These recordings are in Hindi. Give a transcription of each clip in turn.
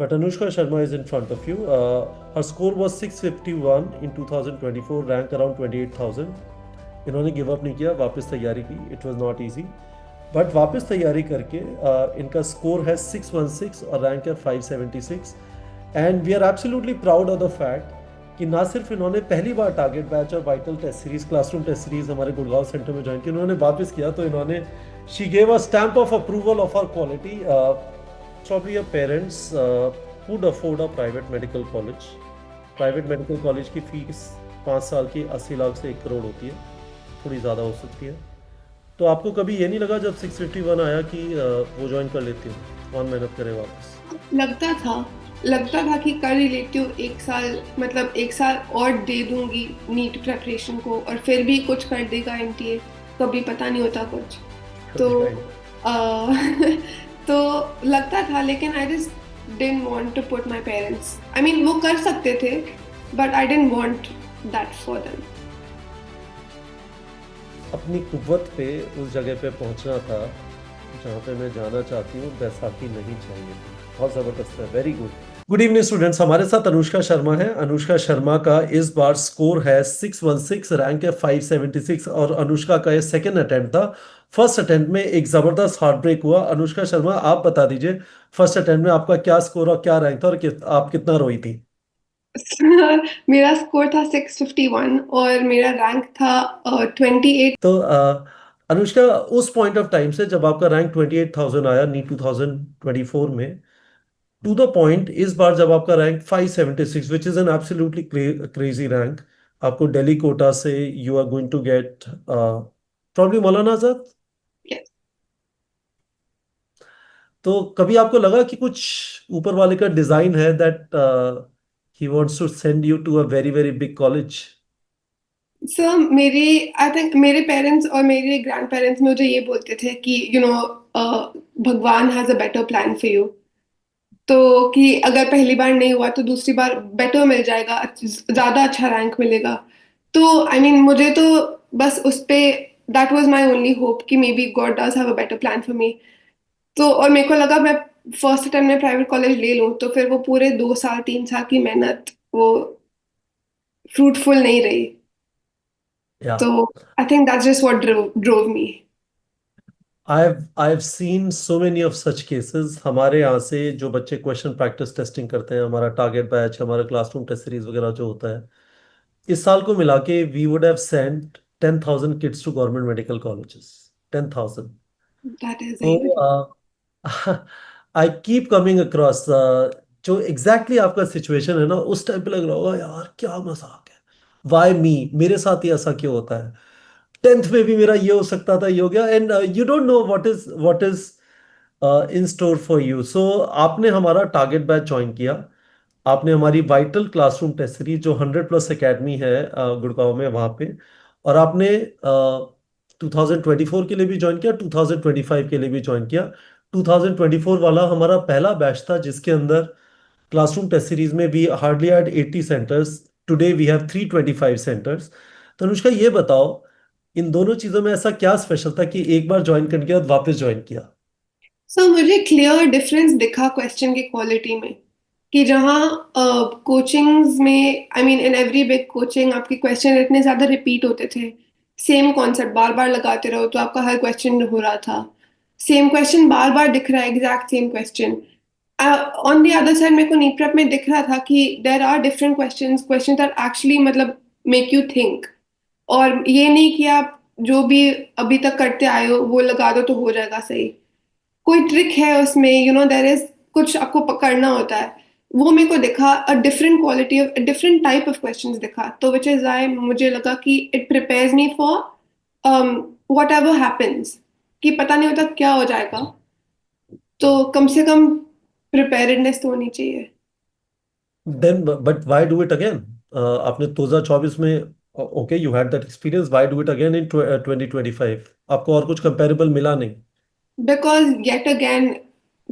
But Anushka Sharma is in front of you. Her score was 651 in 2024, rank around 28,000. इन्होंने गिव अप नहीं किया, वापस तैयारी की. It was not easy, but वापस तैयारी करके इनका स्कोर है 616 और रैंक है 576. And we are absolutely proud of the fact कि ना सिर्फ इन्होंने पहली बार टारगेट बैच और vital test series, classroom test series हमारे गुड़गांव सेंटर में ज्वाइन की, उन्होंने वापस किया तो इन्होंने she gave a stamp of approval of our quality. Probably your parents could afford a private medical college. Private medical college की फीस 5 साल की 80 लाख से 1 करोड़ होती है, थोड़ी ज़्यादा हो सकती है. तो आपको कभी ये नहीं लगा जब 651 आया कि वो ज्वाइन कर लेती हूँ, कौन मेहनत करे वापस? लगता था लगता था कि कर ही लेती हूँ 1 साल, मतलब 1 साल और दे दूंगी नीट प्रेपरेशन को, और फिर भी कुछ कर देगा एनटीए, कभी पता नहीं होता कुछ. तो कभी टाइम. तो लगता था, लेकिन I just didn't want to put my parents, I mean वो कर सकते थे, but I didn't want that for them. अपनी कुव्वत पे उस जगह पे पहुंचना था जहाँ पे मैं जाना चाहती हूँ, बैसाखी नहीं चाहिए थी. बहुत ज़बरदस्त है, very good. Good evening students, हमारे साथ अनुष्का शर्मा है. अनुष्का शर्मा का इस बार स्कोर है 616, रैंक है 576, और अनुष्का का ये सेकेंड अटेम्प्ट था. फर्स्ट अटेम्प्ट में एक जबरदस्त हार्ट ब्रेक हुआ. अनुष्का शर्मा, आप बता दीजिए फर्स्ट अटेम्प्ट में आपका क्या स्कोर और क्या रैंक था, और आप कितना रोई थी? मेरा स्कोर था 651 और मेरा रैंक था 28. तो अनुष्का, उस पॉइंट ऑफ टाइम से जब आपका रैंक 28,000 आया नी 2024 में, टू द पॉइंट इस बार जब आपका rank 576, which is an absolutely crazy rank, आपको दिल्ली कोटा से you are going to get probably Maulana Azad. तो कभी आपको लगा कि कुछ ऊपर वाले का डिजाइन है that he wants to send you to a very very big college? Sir, मेरे आई थिंक मेरे पेरेंट्स और मेरे ग्रैंड पेरेंट्स मुझे ये बोलते थे कि भगवान has a better plan for you. तो कि अगर पहली बार नहीं हुआ तो दूसरी बार बेटर मिल जाएगा, ज्यादा अच्छा रैंक मिलेगा. तो आई मीन मुझे तो बस उस पे that was my only hope कि may be God does have a better plan for me. तो और मेरे को लगा मैं फर्स्ट टाइम में प्राइवेट कॉलेज ले लूं तो फिर वो पूरे 2 साल 3 साल की मेहनत वो फ्रूटफुल नहीं रही. या, तो I think that's just what drove me. I've seen so many of such cases. हमारे यहाँ से जो बच्चे क्वेश्चन प्रैक्टिस टेस्टिंग करते हैं, हमारा टारगेट बैच, हमारा क्लासरूम टेस्ट सीरीज वगैरह जो होता है, इस साल को मिला के we would have sent 10,000 kids to government medical colleges. 10,000. That is तो आई कीप कमिंग अक्रॉस जो एग्जैक्टली आपका सिचुएशन है ना, उस टाइम पे लग रहा होगा यार क्या मजाक है, वाई मी, मेरे साथ ही ऐसा क्यों होता है. 10th में भी मेरा ये हो सकता था, ये हो गया. And you don't know what is in store for you. So आपने हमारा टारगेट बैच ज्वाइन किया, आपने हमारी वाइटल क्लासरूम टेस्ट सीरीज जो 100+ एकेडमी है गुड़गांव में, वहाँ पे, और आपने 2024 के लिए भी ज्वाइन किया, 2025 के लिए भी ज्वाइन किया. 2024 वाला हमारा पहला बैच था जिसके अंदर क्लासरूम टेस्ट सीरीज में we hardly had 80 centres. Today we have 325 centres. तो अनुष्का, ये बताओ इन दोनों चीज़ों में ऐसा क्या स्पेशल था कि एक बार ज्वाइन करने के बाद वापस ज्वाइन किया? सो मुझे क्लियर डिफरेंस दिखा क्वेश्चन की क्वालिटी में, कि जहाँ कोचिंग्स में I mean in every big coaching आपके क्वेश्चन इतने ज्यादा रिपीट होते थे, सेम कॉन्सेप्ट बार बार लगाते रहो तो आपका हर क्वेश्चन हो रहा था, सेम क्वेश्चन बार बार दिख रहा है, exact same question. On the other side मेरे को नीट प्रेप में दिख रहा था कि there are different questions question are actually मतलब मेक यू थिंक. और ये नहीं कि आप जो भी अभी तक करते आए हो वो लगा दो तो हो जाएगा सही. कोई ट्रिक है उसमें, देयर इज कुछ आपको पकड़ना होता है. वो मेरे को दिखा a different quality of different type of questions दिखा, तो विच इज आई मुझे लगा कि it prepares me for what ever happens, कि पता नहीं होता क्या हो जाएगा, तो कम से कम प्रिपेयर्डनेस तो होनी चाहिए. Then but why do it again? आपने 2024 में, okay, you had that experience, why do it again in 2025? आपको और कुछ कंपेरेबल मिला नहीं? बिकॉज येट अगेन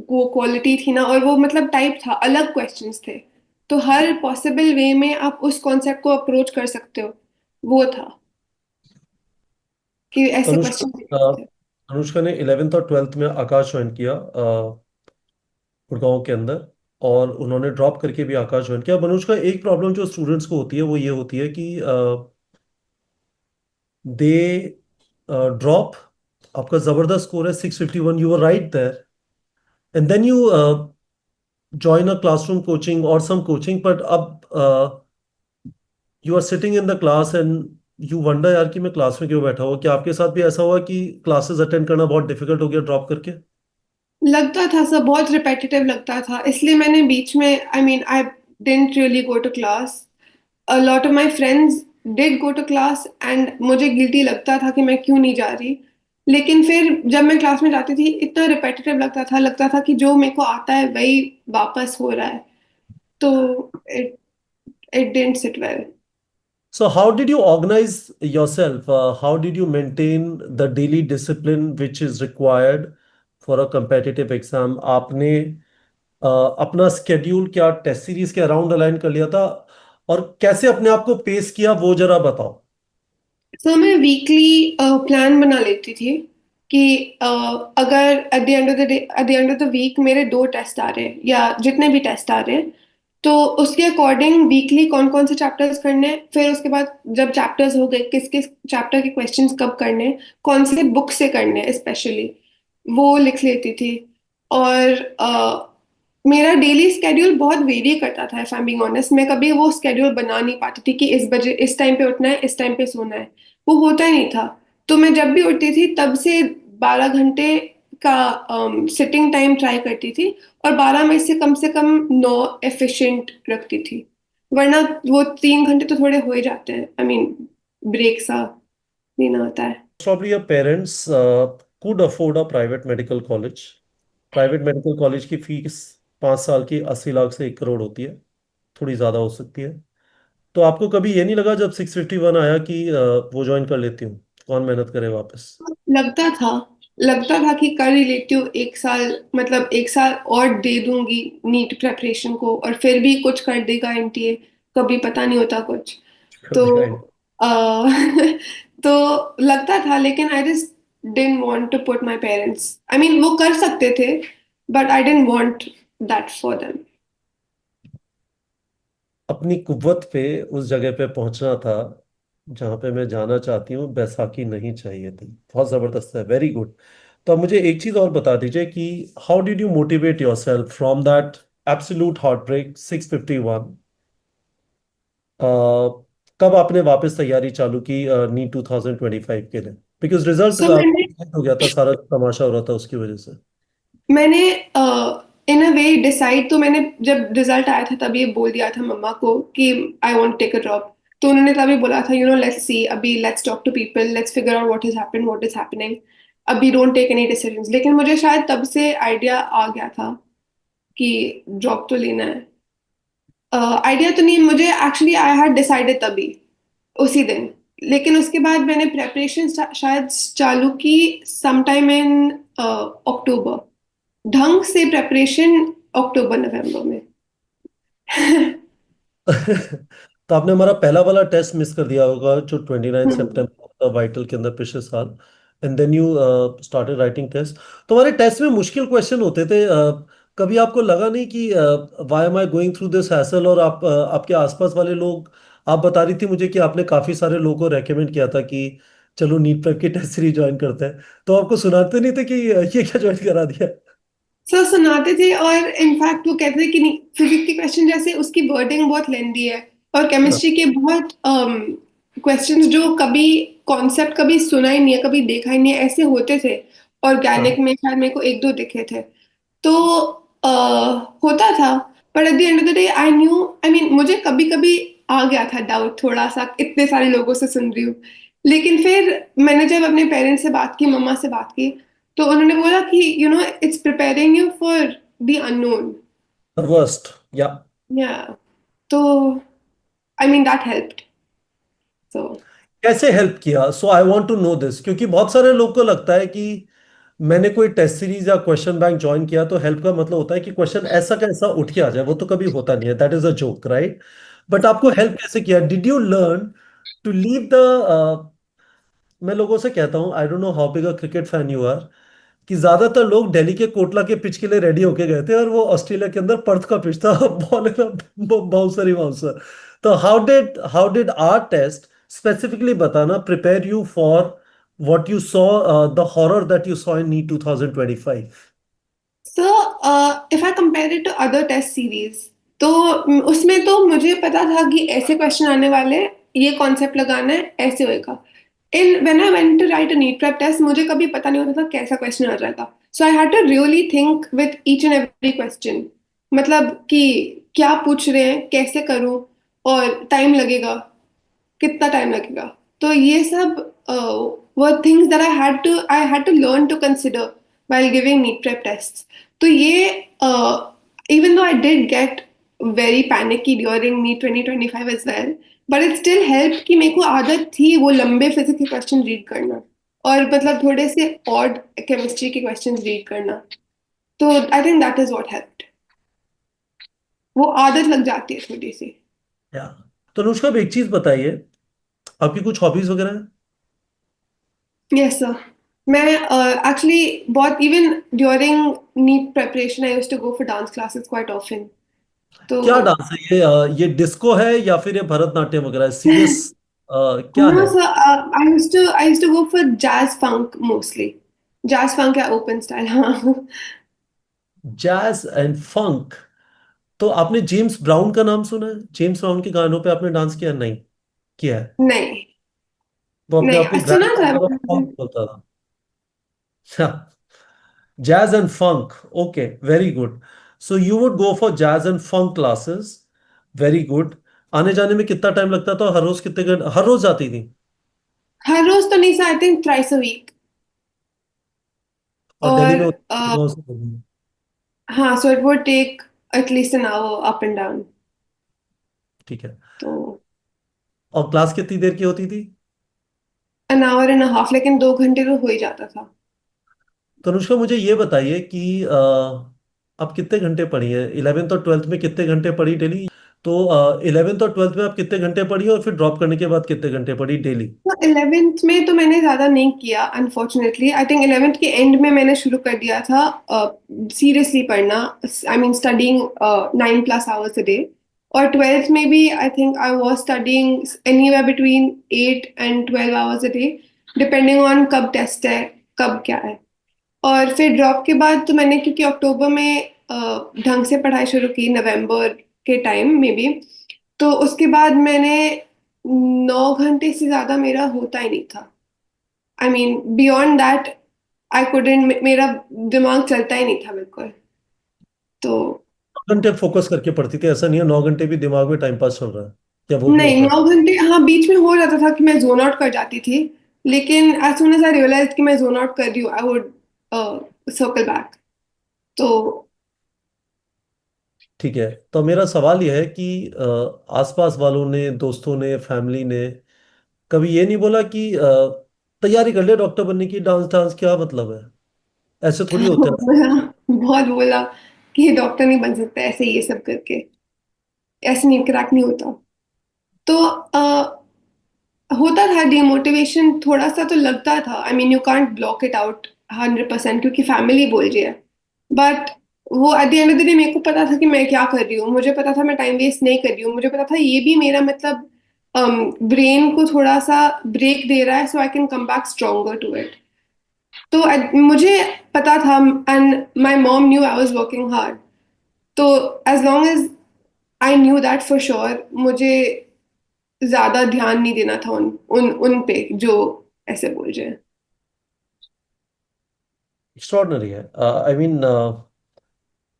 वो क्वालिटी थी ना, और वो मतलब टाइप था, अलग क्वेश्चंस थे, तो हर पॉसिबल वे में आप उस कॉन्सेप्ट को अप्रोच कर सकते हो, वो था कि ऐसे अनुष्का, क्वेश्चन दिख रहे थे. अनुष्का ने 11th और 12th में आकाश ज्वाइन किया गुड़गांव के अंदर. और उन्होंने ड्रॉप करके भी आकाश ज्वाइन किया। मनोज का एक प्रॉब्लम जो स्टूडेंट्स को होती है वो ये होती है कि दे ड्रॉप, आपका जबरदस्त स्कोर है 651, you are right there, and then you join a classroom coaching or some coaching, but अब you are sitting in the class and you wonder यार कि मैं क्लास में क्यों बैठा हुआ। क्या आपके साथ भी ऐसा हुआ कि क्लासेस अटेंड करना बहुत डिफिकल्ट हो गया ड्रॉप करके? लगता था सब बहुत रिपेटिटिव लगता था, इसलिए मैंने बीच में, I mean I didn't really go to class. A lot of my friends did go to class and मुझे गिल्टी लगता था कि मैं क्यों नहीं जा रही। लेकिन फिर जब मैं क्लास में जाती थी इतना रिपेटिटिव लगता था कि जो मेरे को आता है वही वापस हो रहा है, तो it it didn't sit well. So how did you organize yourself? How did you maintain the daily discipline which is required for a competitive exam? आपने अपना स्केड्यूल क्या टेस्ट सीरीज के अराउंड अलाइन कर लिया था, और कैसे अपने आप को पेस किया वो जरा बताओ। तो मैं वीकली प्लान बना लेती थी कि अगर at the end of the day, at the end of the week मेरे 2 टेस्ट आ रहे हैं या जितने भी टेस्ट आ रहे हैं, तो उसके अकॉर्डिंग वीकली कौन कौन से चैप्टर्स करने हैं, फिर उसके बाद जब चैप्टर्स हो गए किस किस चैप्टर के क्वेश्चंस कब करने हैं, कौन से बुक से करने हैं स्पेशली, वो लिख लेती थी। और मेरा डेली स्केड्यूल बहुत वेरी करता था, if I am being honest. मैं कभी वो स्केड्यूल बना नहीं पाती थी कि इस बजे इस टाइम पे उठना है, इस टाइम पे सोना है, वो होता ही नहीं था। तो मैं जब भी उठती थी तब से 12 घंटे का सिटिंग टाइम ट्राई करती थी, और 12 में से कम 9 एफिशिएंट रखती थी। वरना वो 3 घंटे तो थोड़े हो ही जाते हैं, आई मीन ब्रेक सा लेना होता है। Probably your parents could afford a private medical college. Private medical college की फीस 5 साल की 80 लाख से 1 करोड़ होती है, थोड़ी ज़्यादा हो सकती है। तो आपको कभी ये नहीं लगा जब 651 आया कि वो ज्वाइन कर लेती हूँ, कौन मेहनत करे वापस? लगता था लगता था कि कर ही लेती हूँ 1 साल, मतलब 1 साल और दे दूंगी नीट प्रेपरेशन को, और फिर भी कुछ कर देगा एनटीए, कभी पता नहीं होता कुछ। तो कभी गाइड। आ, तो लगता था, लेकिन I just didn't want to put my parents, I mean वो कर सकते थे but I didn't want that for them. अपनी कुव्वत पे उस जगह पे पहुंचना था जहां पे मैं जाना चाहती हूँ, बैसाखी नहीं चाहिए थी। बहुत जबरदस्त है, वेरी गुड। तो अब मुझे एक चीज और बता दीजिए कि how did you motivate yourself from that absolute heartbreak 651? कब आपने वापस तैयारी चालू की नीट 2025 के लिए? बिकॉज रिजल्ट सो मैंने हो गया था, सारा तमाशा हो रहा था उसकी वजह से। मैंने इन अ वे डिसाइड, तो मैंने जब रिजल्ट आया था तभी बोल दिया था मम्मा को कि I want take a drop. तो उन्होंने तभी बोला था, यू नो लेट्स सी, अभी let's talk to people, let's figure out what is happening, अभी डोंट टेक एनी डिसीजंस। लेकिन मुझे शायद तब से आइडिया आ गया था कि ड्रॉप तो लेना है। आइडिया तो नहीं, मुझे एक्चुअली आई हैड डिसाइडेड तभी, उसी दिन। लेकिन उसके बाद मैंने प्रेपरेशन शायद चालू की समटाइम इन अक्टूबर, ढंग से प्रेपरेशन अक्टूबर नवंबर में। तो आपने हमारा पहला वाला टेस्ट मिस कर दिया होगा जो 29 हम्म। सितंबर वाइटल के अंदर पिछले साल, and then you started writing test. तो हमारे टेस्ट में मुश्किल क्वेश्चन होते थे। कभी आपको लगा नहीं कि why am I going through this hassle? और आपके आसपास वाले लोग, आप बता रही थी मुझे कि आपने काफी सारे लोगों को रेकमेंड किया था कि चलो नीट प्रेप की टेस्ट सीरीज ज्वाइन करते हैं, तो आपको सुनाते नहीं थे कि ये क्या ज्वाइन करा दिया? सर सुनाते थे, और इनफैक्ट वो कहते थे कि नहीं, फिजिक्स के क्वेश्चन जैसे उसकी वर्डिंग बहुत लेंदी है, और केमिस्ट्री के बहुत क्वेश्चंस जो कभी कॉन्सेप्ट कभी सुना ही नहीं है, कभी देखा ही नहीं है, ऐसे होते थे। ऑर्गेनिक हाँ। में शायद मेरे को एक दो दिखे थे। तो होता था, पर eight the end of the day I knew, I mean मुझे कभी कभी आ गया था डाउट थोड़ा सा, इतने सारे लोगों से सुन रही हूँ। लेकिन फिर मैंने जब अपने पेरेंट्स से बात की, मम्मा से बात की, तो उन्होंने बोला कि you know it's preparing you for the unknown. Worst yeah? Yeah, तो I mean that helped. So कैसे हेल्प किया? So I want to know this, क्योंकि बहुत सारे लोग को लगता है कि मैंने कोई टेस्ट सीरीज या क्वेश्चन बैंक ज्वाइन किया तो हेल्प का मतलब होता है कि क्वेश्चन ऐसा कैसा उठ के आ जाए। वो तो कभी होता नहीं है, that is a joke, right? But आपको हेल्प कैसे किया? Did you learn to leave the, मैं लोगों से कहता हूँ, I don't know how big a cricket fan you are, कि ज्यादातर लोग दिल्ली के कोटला के पिच के लिए रेडी होके गए थे, और वो ऑस्ट्रेलिया के अंदर पर्थ का पिच था। बॉल बाउंसर ही बाउंसर। तो how did our test specifically बताना prepare you for what you saw, the horror that you saw in NEET 2025? So if I compare it to other test series, तो उसमें तो मुझे पता था कि ऐसे क्वेश्चन आने वाले हैं, ये कॉन्सेप्ट लगाना है, ऐसे होएगा। In when I went to write a NEET prep test, मुझे कभी पता नहीं होता था कैसा क्वेश्चन आ जाएगा। So I had to really think with each and every question, मतलब कि क्या पूछ रहे हैं, कैसे करूं, और टाइम लगेगा, कितना टाइम लगेगा। तो ये सब were things that I had to learn to consider while giving NEET prep tests. तो ये even though I did get very panicky during NEET 2025 as well, but it still helped कि मेरे को आदत थी वो लंबे फिजिक्स के क्वेश्चन रीड करना, और मतलब थोड़े से ऑड केमिस्ट्री के क्वेश्चन रीड करना। तो I think that is what helped. वो आदत लग जाती है थोड़ी सी। या, तो अनुष्का, अब एक चीज बताइए, आपकी कुछ हॉबीज वगैरह हैं? Yes sir. मैं एक्चुअली बहुत even during NEET preparation I used to go for dance classes quite often. तो क्या डांस है ये? ये डिस्को है या फिर ये भरतनाट्यम वगैरह है? सीरियस क्या no है? sir, I used to go for jazz funk mostly. Jazz funk या open style, हाँ। जैज एंड फंक? तो आपने जेम्स ब्राउन का नाम सुना है? जेम्स ब्राउन के गानों पे आपने डांस किया? नहीं किया है? नहीं, वो अपने नहीं, आप को सुना था ग्रैंडफादर ऑफ मैंने। फंक बोलता था। Jazz and funk, okay, very good. So you would go for jazz and funk classes, very good. आने जाने में कितना टाइम लगता था? हर रोज कितने घंटे, हर रोज जाती थी? हर रोज तो नहीं sir, I think thrice a week. और दिल्ली में और गाँव से दिल्ली? हाँ, so it would take at least an hour up and down. ठीक है। तो और क्लास कितनी देर की होती थी? एन आवर एंड हाफ, लेकिन 2 घंटे तो हो ही जाता था। तो अनुष्का, मुझे ये बताइए कि आप कितने घंटे पढ़ी है? 11th और 12th में कितने घंटे पढ़ी डेली? तो 11th और 12th में आप कितने घंटे पढ़ी, और फिर ड्रॉप करने के बाद कितने घंटे पढ़ी डेली? तो 11th में तो मैंने ज़्यादा नहीं किया अनफॉर्चुनेटली। आई थिंक 11th के एंड में मैंने शुरू कर दिया था सीरियसली पढ़ना। I mean studying 9+ hours a day। और 12th में भी I think I was studying anywhere between 8 and 12 hours a day, depending on कब टेस्ट है, कब क्या है। और फिर ड्रॉप के बाद तो मैंने, क्योंकि अक्टूबर में ढंग से पढ़ाई शुरू की, नवंबर के टाइम में भी, तो उसके बाद मैंने 9 घंटे से ज्यादा मेरा होता ही नहीं था। I mean beyond that I couldn't, मेरा दिमाग चलता ही नहीं था बिल्कुल। तो 9 घंटे फोकस करके पढ़ती थी? ऐसा नहीं है 9 घंटे भी दिमाग में टाइम पास चल रहा है, क्या वो भी नहीं, होता है? 9 घंटे हाँ बीच में हो जाता था कि मैं जोन आउट कर जाती थी, लेकिन as soon as I realise कि मैं जोन आउट कर रही हूँ, आई वुड सर्कल बैक। तो ठीक है। तो मेरा सवाल यह है कि आसपास वालों ने, दोस्तों ने, फैमिली ने कभी ये नहीं बोला कि तैयारी कर ले डॉक्टर बनने की, डांस डांस क्या मतलब है? ऐसे थोड़ी होता है। बोला, बहुत बोला कि डॉक्टर नहीं बन सकता ऐसे ये सब करके, ऐसे नहीं, क्रैक नहीं होता। तो होता था डिमोटिवेशन, थोड़ा सा तो लगता था। I mean you can't block it out 100%, क्योंकि फैमिली बोल रही है। बट वो eight the end of the day मेरे को पता था कि मैं क्या कर रही हूँ, मुझे पता था मैं टाइम वेस्ट नहीं कर रही हूँ, मुझे पता था ये भी मेरा मतलब ब्रेन को थोड़ा सा ब्रेक दे रहा है, so I can come back stronger to it. तो मुझे पता था, and my mom knew I was working hard. तो as long as I knew that for sure, मुझे ज्यादा ध्यान नहीं देना था उन पे जो ऐसे बोल रहे हैं। एक्स्ट्रॉर्डनरी है। I mean,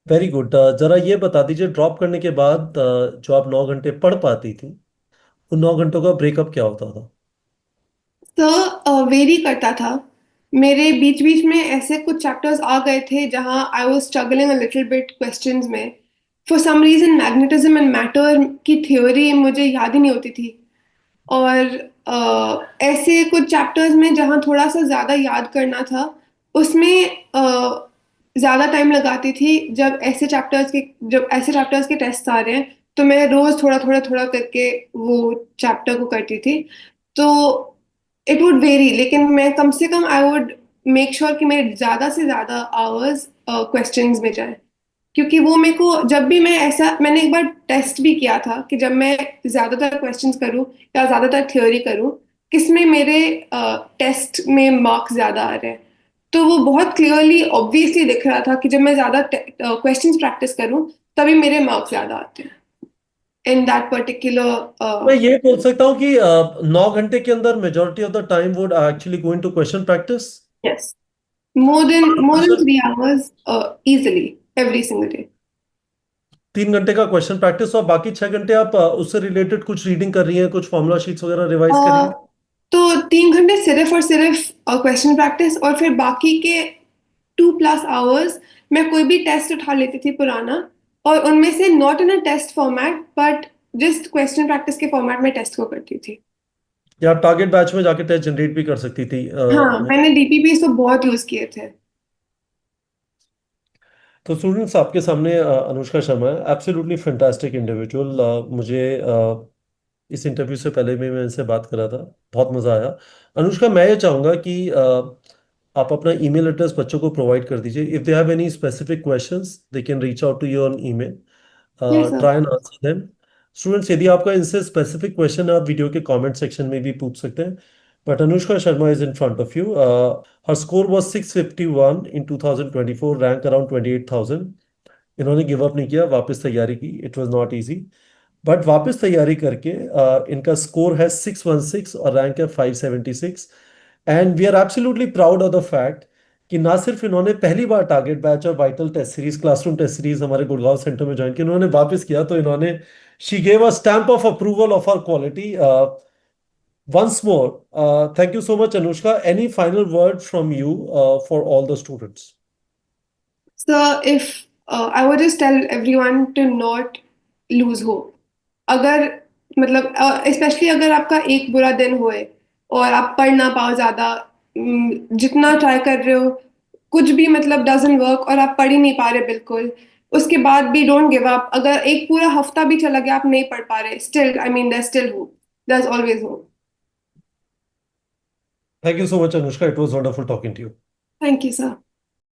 very good. जरा ये बता दीजिए, ड्रॉप करने के बाद जो आप 9 घंटे पढ़ पाती थी, उन 9 घंटों का ब्रेकअप क्या होता था? तो वेरी करता था। मेरे बीच बीच में ऐसे कुछ चैप्टर्स आ गए थे जहां I was struggling a little bit questions में। For some reason magnetism and matter की थ्योरी मुझे याद ही नहीं होती थी। और ऐसे कुछ चैप्टर्स में जहाँ थोड़ा सा ज्यादा याद करना था, उसमें ज्यादा टाइम लगाती थी। जब ऐसे चैप्टर्स के टेस्ट आ रहे हैं, तो मैं रोज थोड़ा थोड़ा थोड़ा करके वो चैप्टर को करती थी। तो इट वुड वेरी, लेकिन मैं कम से कम आई वुड मेक श्योर कि मेरे ज़्यादा से ज़्यादा आवर्स क्वेश्चंस में जाए, क्योंकि वो मेरे को जब भी मैं ऐसा, मैंने एक बार टेस्ट भी किया था कि जब मैं ज़्यादातर क्वेश्चंस करूँ या ज़्यादातर थ्योरी करूँ, किसमें मेरे टेस्ट में मार्क्स ज़्यादा आ रहे हैं। तो वो बहुत क्लियरली ऑब्वियसली दिख रहा था कि जब मैं ज़्यादा क्वेश्चंस प्रैक्टिस करूँ तभी मेरे मार्क्स ज़्यादा आते हैं इन दैट मैं पर्टिकुलर। ये बोल सकता हूँ कि 9 घंटे के अंदर majority of the time would actually going to question practice. Yes, more than 3 hours easily every single day. 3 घंटे का क्वेश्चन प्रैक्टिस और बाकी 6 घंटे आप उससे रिलेटेड कुछ रीडिंग कर रही हैं, कुछ फॉर्मूला शीट्स वगैरह रिवाइज कर रही Uh, हैं। तो 3 घंटे सिर्फ और सिर्फ क्वेश्चन प्रैक्टिस, और फिर बाकी के 2+ hours मैं कोई भी टेस्ट उठा लेती थी पुराना, और उनमें से not in a test format but just question practice के फॉर्मेट में टेस्ट को करती थी। या आप टारगेट बैच में जाके टेस्ट जनरेट भी कर सकती थी हाँ, मैंने डीपीपी तो बहुत यूज किए थे। तो स्टूडेंट्स आपके सामने अनुष्का शर्मा है, एब्सोल्युटली फैंटास्टिक इंडिविजुअल। मुझे इस इंटरव्यू से पहले भी मैं इनसे बात कर रहा था, बहुत मज़ा आया। अनुष्का, मैं ये चाहूँगा कि आप अपना ईमेल एड्रेस बच्चों को प्रोवाइड कर दीजिए। If they have any specific questions they can reach out to you on email, yes sir. Try and answer them. Students, यदि आपका इनसे स्पेसिफिक क्वेश्चन है आप वीडियो के कमेंट सेक्शन में भी पूछ सकते हैं। But Anushka Sharma is in front of you. Her score was 651 in 2024, rank around 28,000। इन्होंने गिव अप नहीं किया, वापस तैयारी की। It was not easy, but वापस तैयारी करके इनका स्कोर है 616 और रैंक है 576। And we are absolutely proud of the fact कि ना सिर्फ इन्होंने पहली बार टारगेट बैच और vital test series, classroom test series हमारे गुड़गांव सेंटर में ज्वाइन किया, इन्होंने वापस किया तो इन्होंने she gave a stamp of approval of our quality once more. Thank you so much, Anushka. Any final word from you for all the students? So if I would just tell everyone to not lose hope. अगर मतलब स्पेशली अगर आपका एक बुरा दिन होए और आप पढ़ ना पाओ ज्यादा, जितना ट्राई कर रहे हो कुछ भी मतलब डजंट वर्क और आप पढ़ ही नहीं पा रहे बिल्कुल, उसके बाद भी डोंट गिव अप। अगर एक पूरा हफ्ता भी चला गया आप नहीं पढ़ पा रहे, still I mean there still hope, there is always hope. Thank you so much, Anushka. It was wonderful talking to you. Thank you sir.